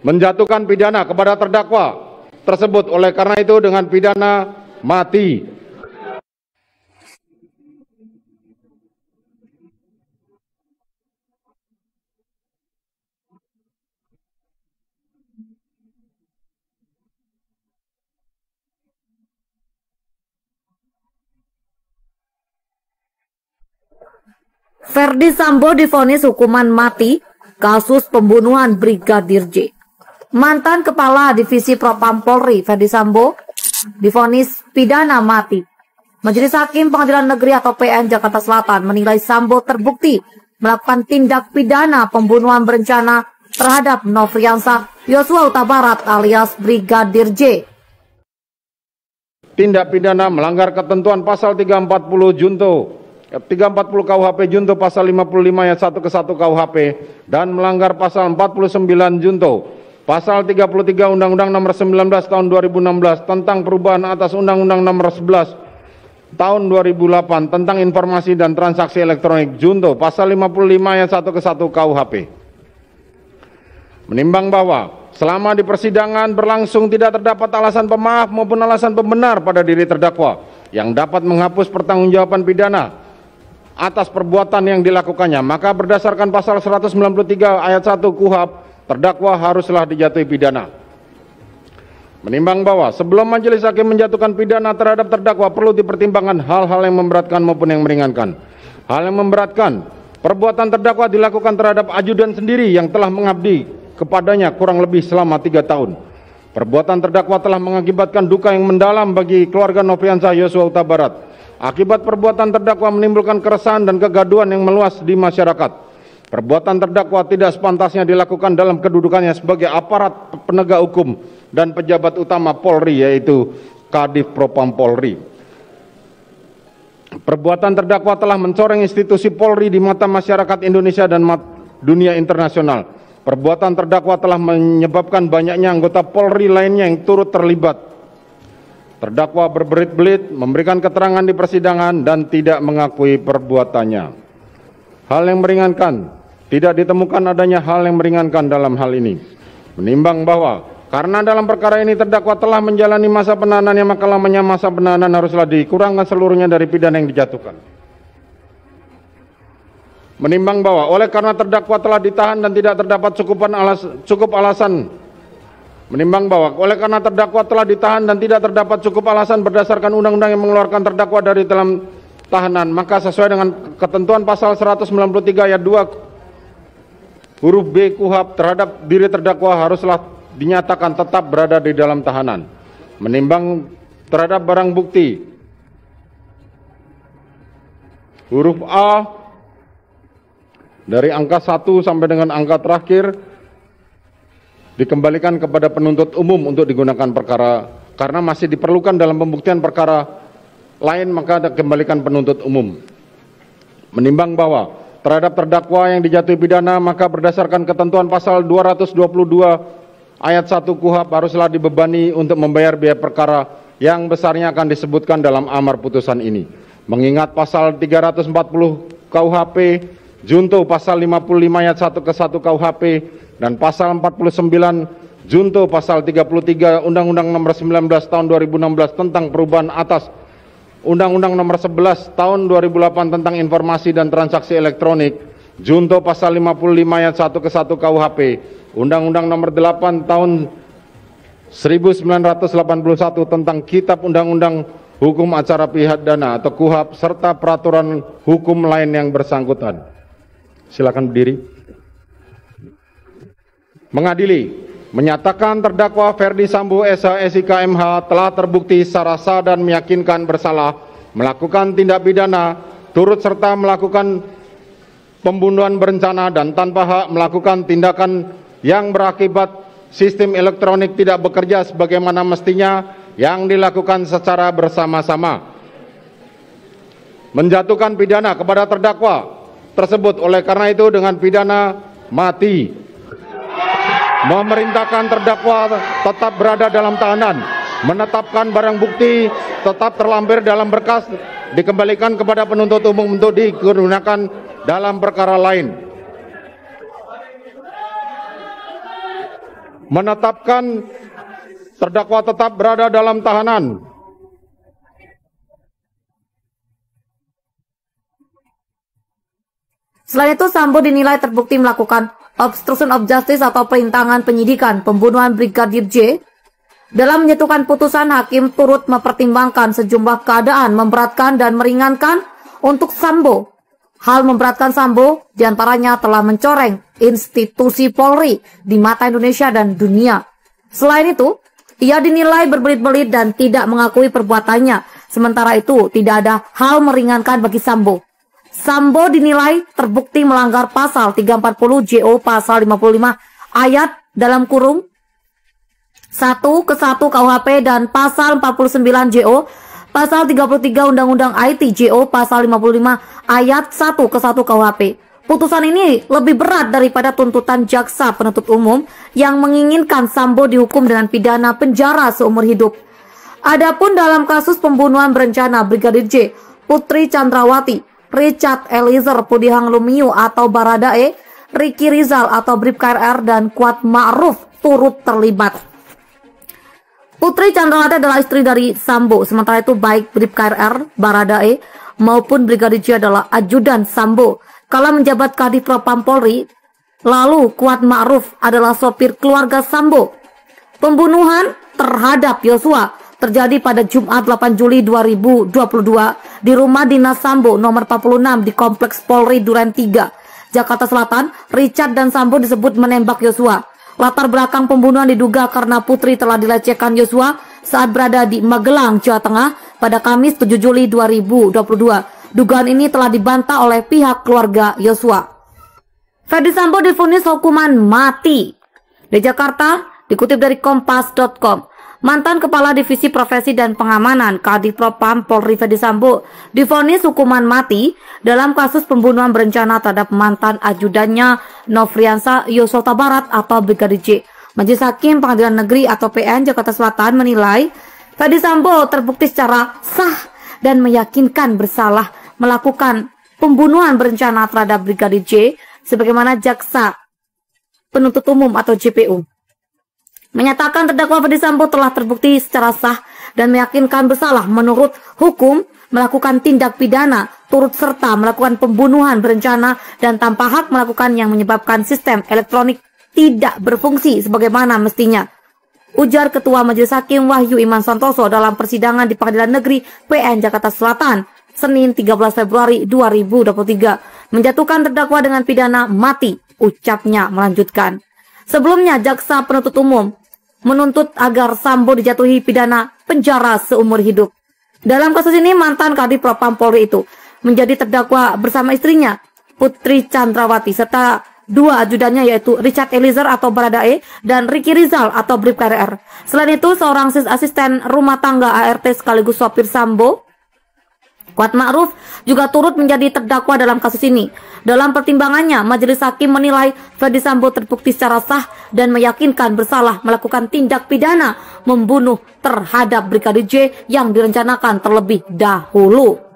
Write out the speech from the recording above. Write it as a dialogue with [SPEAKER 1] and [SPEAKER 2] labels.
[SPEAKER 1] menjatuhkan pidana kepada terdakwa tersebut, oleh karena itu dengan pidana mati.
[SPEAKER 2] Ferdy Sambo divonis hukuman mati kasus pembunuhan Brigadir J. Mantan Kepala Divisi Propam Polri Ferdy Sambo divonis pidana mati. Majelis Hakim Pengadilan Negeri atau PN Jakarta Selatan menilai Sambo terbukti melakukan tindak pidana pembunuhan berencana terhadap Nofriansah Yosua Huta Barat alias Brigadir J.
[SPEAKER 1] Tindak pidana melanggar ketentuan pasal 340 KUHP Junto pasal 55 ayat 1 ke 1 KUHP dan melanggar pasal 49 Junto pasal 33 Undang-Undang Nomor 19 Tahun 2016 tentang perubahan atas Undang-Undang Nomor 11 Tahun 2008 tentang informasi dan transaksi elektronik Junto pasal 55 ayat 1 ke 1 KUHP. Menimbang bahwa selama di persidangan berlangsung tidak terdapat alasan pemaaf maupun alasan pembenar pada diri terdakwa yang dapat menghapus pertanggungjawaban pidana atas perbuatan yang dilakukannya, maka berdasarkan pasal 193 ayat 1 KUHP, terdakwa haruslah dijatuhi pidana. Menimbang bahwa sebelum majelis hakim menjatuhkan pidana terhadap terdakwa perlu dipertimbangkan hal-hal yang memberatkan maupun yang meringankan. Hal yang memberatkan, perbuatan terdakwa dilakukan terhadap ajudan sendiri yang telah mengabdi kepadanya kurang lebih selama 3 tahun. Perbuatan terdakwa telah mengakibatkan duka yang mendalam bagi keluarga Nofriansah Yosua Huta Barat. Akibat perbuatan terdakwa menimbulkan keresahan dan kegaduhan yang meluas di masyarakat. Perbuatan terdakwa tidak sepantasnya dilakukan dalam kedudukannya sebagai aparat penegak hukum dan pejabat utama Polri, yaitu Kadif Propam Polri. Perbuatan terdakwa telah mencoreng institusi Polri di mata masyarakat Indonesia dan dunia internasional. Perbuatan terdakwa telah menyebabkan banyaknya anggota Polri lainnya yang turut terlibat. Terdakwa berbelit-belit memberikan keterangan di persidangan dan tidak mengakui perbuatannya. Hal yang meringankan, tidak ditemukan adanya hal yang meringankan dalam hal ini. Menimbang bahwa karena dalam perkara ini terdakwa telah menjalani masa penahanannya, maka lamanya masa penahanan haruslah dikurangkan seluruhnya dari pidana yang dijatuhkan. Menimbang bahwa oleh karena terdakwa telah ditahan dan tidak terdapat cukup alasan berdasarkan undang-undang yang mengeluarkan terdakwa dari dalam tahanan, maka sesuai dengan ketentuan pasal 193 ayat 2 huruf B KUHP terhadap diri terdakwa haruslah dinyatakan tetap berada di dalam tahanan. Menimbang terhadap barang bukti huruf A dari angka 1 sampai dengan angka terakhir dikembalikan kepada penuntut umum untuk digunakan perkara, karena masih diperlukan dalam pembuktian perkara lain, maka dikembalikan penuntut umum. Menimbang bahwa terhadap terdakwa yang dijatuhi pidana, maka berdasarkan ketentuan pasal 222 ayat 1 KUHP haruslah dibebani untuk membayar biaya perkara yang besarnya akan disebutkan dalam amar putusan ini. Mengingat pasal 340 KUHP Junto pasal 55 ayat 1 ke 1 KUHP dan pasal 49 Junto pasal 33 Undang-Undang Nomor 19 Tahun 2016 tentang perubahan atas Undang-Undang Nomor 11 Tahun 2008 tentang informasi dan transaksi elektronik, Junto pasal 55 ayat 1 ke 1 KUHP, Undang-Undang Nomor 8 Tahun 1981 tentang Kitab Undang-Undang Hukum Acara Pidana atau KUHP serta peraturan hukum lain yang bersangkutan. Silakan berdiri. Mengadili, menyatakan terdakwa Ferdy Sambo SH SIK MH telah terbukti secara sah dan meyakinkan bersalah melakukan tindak pidana turut serta melakukan pembunuhan berencana dan tanpa hak melakukan tindakan yang berakibat sistem elektronik tidak bekerja sebagaimana mestinya yang dilakukan secara bersama-sama. Menjatuhkan pidana kepada terdakwa tersebut, oleh karena itu dengan pidana mati. Memerintahkan terdakwa tetap berada dalam tahanan, menetapkan barang bukti tetap terlampir dalam berkas dikembalikan kepada penuntut umum untuk digunakan dalam perkara lain. menetapkan terdakwa tetap berada dalam tahanan.
[SPEAKER 2] Selain itu, Sambo dinilai terbukti melakukan obstruction of justice atau perintangan penyidikan pembunuhan Brigadir J. Dalam menjatuhkan putusan, hakim turut mempertimbangkan sejumlah keadaan memberatkan dan meringankan untuk Sambo. Hal memberatkan Sambo diantaranya telah mencoreng institusi Polri di mata Indonesia dan dunia. Selain itu, ia dinilai berbelit-belit dan tidak mengakui perbuatannya. Sementara itu, tidak ada hal meringankan bagi Sambo. Sambo dinilai terbukti melanggar pasal 340 JO pasal 55 ayat dalam kurung 1 ke 1 KUHP dan pasal 49 JO pasal 33 Undang-Undang IT JO pasal 55 ayat 1 ke 1 KUHP. Putusan ini lebih berat daripada tuntutan jaksa penuntut umum yang menginginkan Sambo dihukum dengan pidana penjara seumur hidup. Adapun dalam kasus pembunuhan berencana Brigadir J, Putri Chandrawati, Richard Eliezer Pudihang Lumiu atau Baradae, Ricky Rizal atau Bribka RR, dan Kuat Ma'ruf turut terlibat. Putri Chandrawati adalah istri dari Sambo, sementara itu baik Bribka RR, Baradae maupun Brigadir J adalah ajudan Sambo kala menjabat Kadif Propam Polri. Lalu Kuat Ma'ruf adalah sopir keluarga Sambo. Pembunuhan terhadap Yosua terjadi pada Jumat 8 Juli 2022 di rumah dinas Sambo nomor 46 di Kompleks Polri Duren 3, Jakarta Selatan. Richard dan Sambo disebut menembak Yosua. Latar belakang pembunuhan diduga karena Putri telah dilecehkan Yosua saat berada di Magelang, Jawa Tengah pada Kamis 7 Juli 2022. Dugaan ini telah dibantah oleh pihak keluarga Yosua. Ferdi Sambo divonis hukuman mati. Di Jakarta, dikutip dari kompas.com. Mantan Kepala Divisi Profesi dan Pengamanan Kadif Propam Polri Ferdi Sambo divonis hukuman mati dalam kasus pembunuhan berencana terhadap mantan ajudannya Nofriansa Yosua Barat atau Brigadir J. Majelis Hakim Pengadilan Negeri atau PN Jakarta Selatan menilai Ferdi Sambo terbukti secara sah dan meyakinkan bersalah melakukan pembunuhan berencana terhadap Brigadir J sebagaimana jaksa penuntut umum atau JPU menyatakan terdakwa Ferdi Sambo telah terbukti secara sah dan meyakinkan bersalah menurut hukum melakukan tindak pidana turut serta melakukan pembunuhan berencana dan tanpa hak melakukan yang menyebabkan sistem elektronik tidak berfungsi sebagaimana mestinya, ujar Ketua Majelis Hakim Wahyu Iman Santoso dalam persidangan di Pengadilan Negeri PN Jakarta Selatan Senin 13 Februari 2023 menjatuhkan terdakwa dengan pidana mati. Ucapnya melanjutkan, sebelumnya jaksa penuntut umum menuntut agar Sambo dijatuhi pidana penjara seumur hidup. Dalam kasus ini mantan Kadif Propam Polri itu menjadi terdakwa bersama istrinya Putri Chandrawati serta dua ajudannya yaitu Richard Eliezer atau Baradae dan Ricky Rizal atau Bribka RR. Selain itu seorang asisten rumah tangga ART sekaligus sopir Sambo, Kuat Ma'ruf, juga turut menjadi terdakwa dalam kasus ini. Dalam pertimbangannya, Majelis Hakim menilai Ferdi Sambo terbukti secara sah dan meyakinkan bersalah melakukan tindak pidana membunuh terhadap Brigadir J yang direncanakan terlebih dahulu.